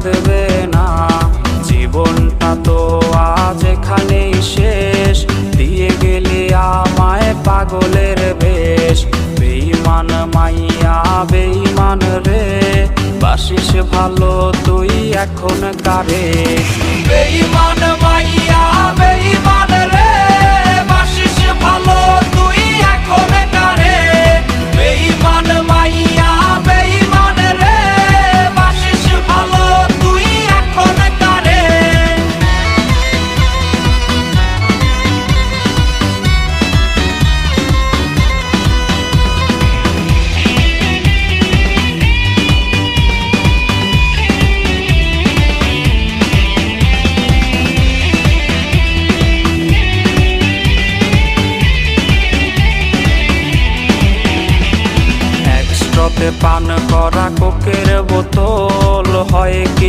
থাকবে না। জীবনটা তো আজ এখানেই শেষ, দিয়ে গেলি আমায় পাগলের বেশ। বেঈমান মাইয়া বেঈমান রে, বাসিস ভালো তুই এখন কারে। বেঈমান মাইয়া বেঈমান রে, বাসিস ভালো তুই এখন কারে। বেঈমান মাইয়া বেঈমান রে, বাসিস ভালো তুই এখন কারে। পান করা কোকের বোতল হয় কি